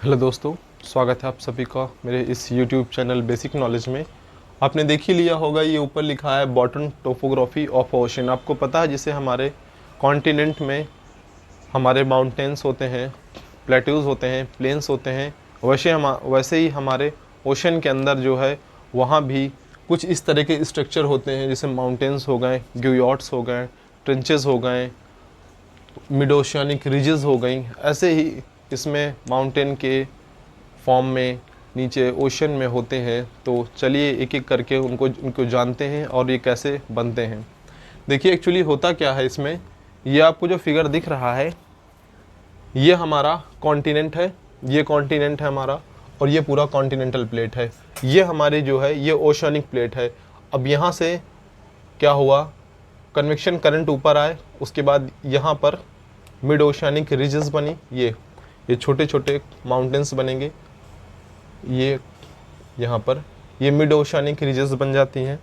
Hello दोस्तों, स्वागत है आप सभी का मेरे इस YouTube चैनल बेसिक नॉलेज में। आपने देख ही लिया होगा, ये ऊपर लिखा है बॉटम टोपोग्राफी ऑफ ओशन। आपको पता है जिसे हमारे कॉन्टिनेंट में हमारे माउंटेन्स होते हैं, प्लेट्यूज़ होते हैं, प्लेन्स होते हैं, वैसे ही हमारे ओशन के अंदर जो है वहाँ भी कुछ इस तरह के स्ट्रक्चर होते हैं, जैसे माउंटेन्स हो गए, ग्यूयॉट्स हो गए, ट्रेंचेस हो गए, मिड ओशियानिक रिजेस हो गई। ऐसे ही इसमें माउंटेन के फॉर्म में नीचे ओशन में होते हैं। तो चलिए एक एक करके उनको जानते हैं और ये कैसे बनते हैं। देखिए एक्चुअली होता क्या है इसमें, ये आपको जो फिगर दिख रहा है ये हमारा कॉन्टिनेंट है, ये कॉन्टिनेंट है हमारा, और ये पूरा कॉन्टिनेंटल प्लेट है। ये हमारी जो है ये ओशनिक प्लेट है। अब यहाँ से क्या हुआ, कन्वेक्शन करंट ऊपर आए, उसके बाद यहाँ पर मिड ओशियानिक रिजेस बनी, ये छोटे छोटे माउंटेन्स बनेंगे, ये यहाँ पर ये मिड ओशियानिक रिजेस बन जाती हैं।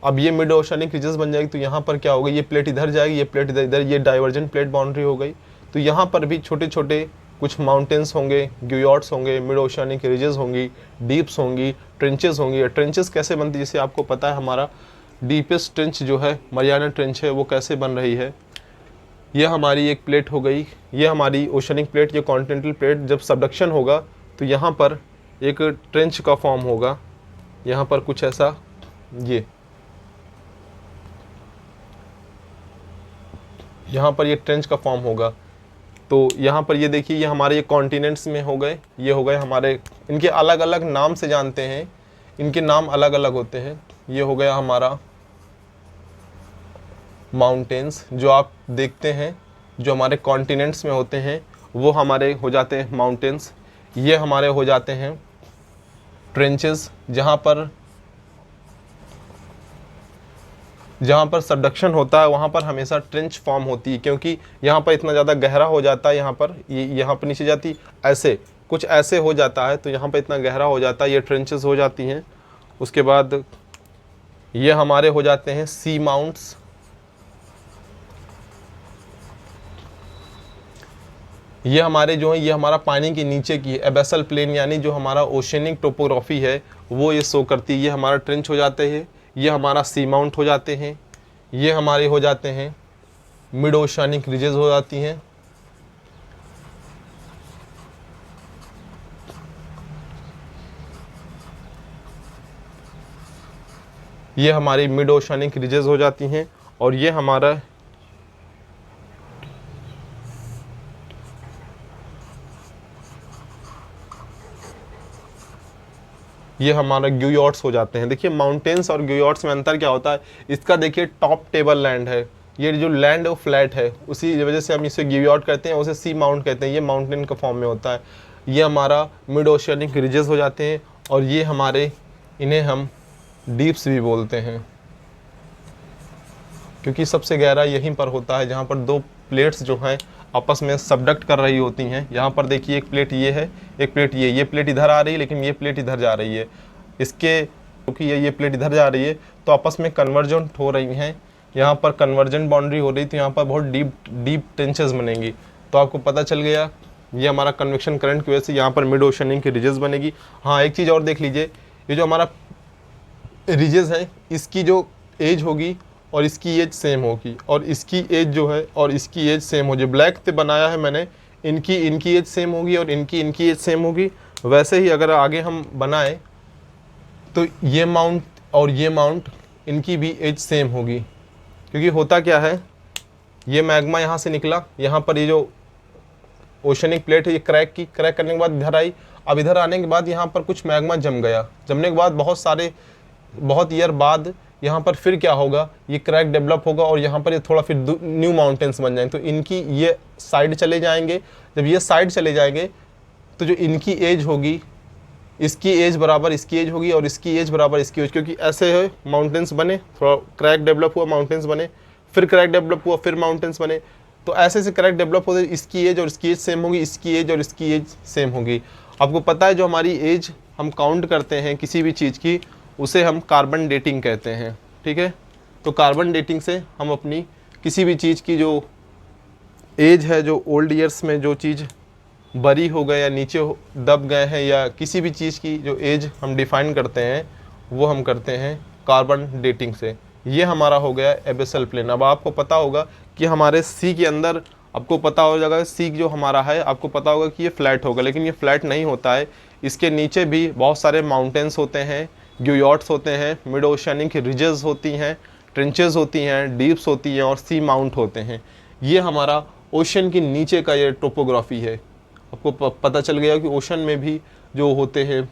अब ये मिड ओशियानिक रिजेस बन जाएगी तो यहाँ पर क्या होगा, ये प्लेट इधर जाएगी, ये प्लेट इधर, ये डाइवर्जेंट प्लेट बाउंड्री हो गई। तो यहाँ पर भी छोटे छोटे कुछ माउंटेन्स होंगे, ग्यूयॉट्स होंगे, मिड ओशियानिक रिजेस होंगी, डीप्स होंगी, ट्रेंचेस होंगी। ट्रेंचेस कैसे बनती है, जैसे आपको पता है हमारा डीपेस्ट ट्रेंच जो है मरियाना ट्रेंच है, वो कैसे बन रही है। ये हमारी एक प्लेट हो गई, ये हमारी ओशनिक प्लेट, ये कॉन्टिनेंटल प्लेट। जब सबडक्शन होगा तो यहाँ पर एक ट्रेंच का फॉर्म होगा, यहाँ पर कुछ ऐसा, ये यहाँ पर ये ट्रेंच का फॉर्म होगा। तो यहाँ पर ये देखिए, ये हमारे ये कॉन्टिनेंट्स में हो गए, ये हो गए हमारे, इनके अलग अलग नाम से जानते हैं, इनके नाम अलग अलग होते हैं। ये हो गया हमारा माउंटेन्स, जो आप देखते हैं जो हमारे कॉन्टिनेंट्स में होते हैं वो हमारे हो जाते हैं माउंटेन्स। ये हमारे हो जाते हैं ट्रेंचेस, जहाँ पर सबडक्शन होता है वहाँ पर हमेशा ट्रेंच फॉर्म होती है, क्योंकि यहाँ पर इतना ज़्यादा गहरा हो जाता है, यहाँ पर यहाँ पर नीचे जाती, ऐसे कुछ ऐसे हो जाता है, तो यहाँ पर इतना गहरा हो जाता है, ये ट्रेंचेस हो जाती हैं। उसके बाद ये हमारे हो जाते हैं सी माउंट्स। ये हमारे जो है ये हमारा पानी के नीचे की एबेसल प्लेन, यानी जो हमारा ओशनिक टोपोग्राफी है वो ये शो करती है। ये हमारा ट्रेंच हो जाते हैं, ये हमारा सी माउंट हो जाते हैं, ये हमारे हो जाते हैं मिड ओशियानिक रिजेस हो जाती हैं। ये हमारी मिड ओशियानिक रिजेस हो जाती हैं, और ये हमारा ये हमारा ग्यूयॉट्स हो जाते हैं। देखिए माउंटेन्स और ग्यूयॉट्स में अंतर क्या होता है, इसका देखिए टॉप टेबल लैंड है, ये जो लैंड है वो फ्लैट है, उसी वजह से हम इसे ग्यूयॉट कहते हैं, उसे सी माउंट कहते हैं। ये माउंटेन का फॉर्म में होता है। ये हमारा मिड ओशियानिक रिजेस हो जाते हैं, और ये हमारे, इन्हें हम डीप्स भी बोलते हैं, क्योंकि सबसे गहरा यहीं पर होता है जहाँ पर दो प्लेट्स जो हैं आपस में सबडक्ट कर रही होती हैं। यहाँ पर देखिए एक प्लेट ये है, एक प्लेट ये प्लेट इधर आ रही है, लेकिन ये प्लेट इधर जा रही है। इसके क्योंकि ये प्लेट इधर जा रही है तो आपस में कन्वर्जेंट हो रही हैं, यहाँ पर कन्वर्जेंट बाउंड्री हो रही, तो यहाँ पर बहुत डीप ट्रेंचेस बनेंगी। तो आपको पता चल गया, ये हमारा कन्वेक्शन करंट की वजह से यहाँ पर मिड ओशियनिक की रिजेस बनेगी। हाँ, एक चीज़ और देख लीजिए, ये जो हमारा रिजेस है इसकी जो एज होगी और इसकी एज सेम होगी, और इसकी एज जो है और इसकी एज सेम हो, जो ब्लैक से बनाया है मैंने, इनकी एज सेम होगी और इनकी एज सेम होगी। वैसे ही अगर आगे हम बनाए तो ये माउंट और ये माउंट, इनकी भी एज सेम होगी। क्योंकि होता क्या है, ये मैग्मा यहाँ से निकला, यहाँ पर ये जो ओशनिक प्लेट है ये क्रैक करने के बाद इधर आई। अब इधर आने के बाद यहाँ पर कुछ मैग्मा जम गया, जमने के बाद बहुत ईयर बाद यहाँ पर फिर क्या होगा, ये क्रैक डेवलप होगा, और यहाँ पर ये थोड़ा फिर न्यू माउंटेन्स बन जाएंगे। तो इनकी ये साइड चले जाएंगे। जब ये साइड चले जाएंगे तो जो इनकी एज होगी, इसकी एज बराबर इसकी एज होगी, और इसकी एज बराबर इसकी एज, क्योंकि ऐसे है माउंटेन्स बने, थोड़ा क्रैक डेवलप हुआ, माउंटेन्स बने, फिर क्रैक डेवलप हुआ, फिर माउंटेन्स बने। तो ऐसे से क्रैक डेवलप होते, इसकी एज और इसकी एज सेम होगी, इसकी एज और इसकी एज सेम होगी। आपको पता है जो हमारी एज हम काउंट करते हैं किसी भी चीज़ की, उसे हम कार्बन डेटिंग कहते हैं। ठीक है, तो कार्बन डेटिंग से हम अपनी किसी भी चीज़ की जो एज है, जो ओल्ड ईयर्स में जो चीज़ बरी हो गए या नीचे दब गए हैं, या किसी भी चीज़ की जो एज हम डिफाइन करते हैं वो हम करते हैं कार्बन डेटिंग से। ये हमारा हो गया एबेसल प्लेन। अब आपको पता होगा कि हमारे सी के अंदर, आपको पता हो जाएगा सी जो हमारा है, आपको पता होगा कि ये फ्लैट होगा, लेकिन ये फ्लैट नहीं होता है। इसके नीचे भी बहुत सारे माउंटेन्स होते हैं, ग्यूयॉट्स होते हैं, मिड ओशियनिक रिजेस होती हैं, ट्रेंचेस होती हैं, डीप्स होती हैं और सी माउंट होते हैं। ये हमारा ओशन के नीचे का ये टोपोग्राफी है। आपको पता चल गया कि ओशन में भी जो होते हैं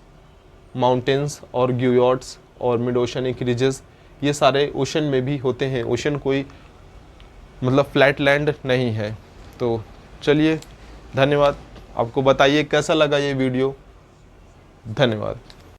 माउंटेन्स और ग्यूयॉट्स और मिड ओशियनिक रिजेस, ये सारे ओशन में भी होते हैं। ओशन कोई मतलब फ्लैट लैंड नहीं है। तो चलिए, धन्यवाद। आपको बताइए कैसा लगा ये वीडियो। धन्यवाद।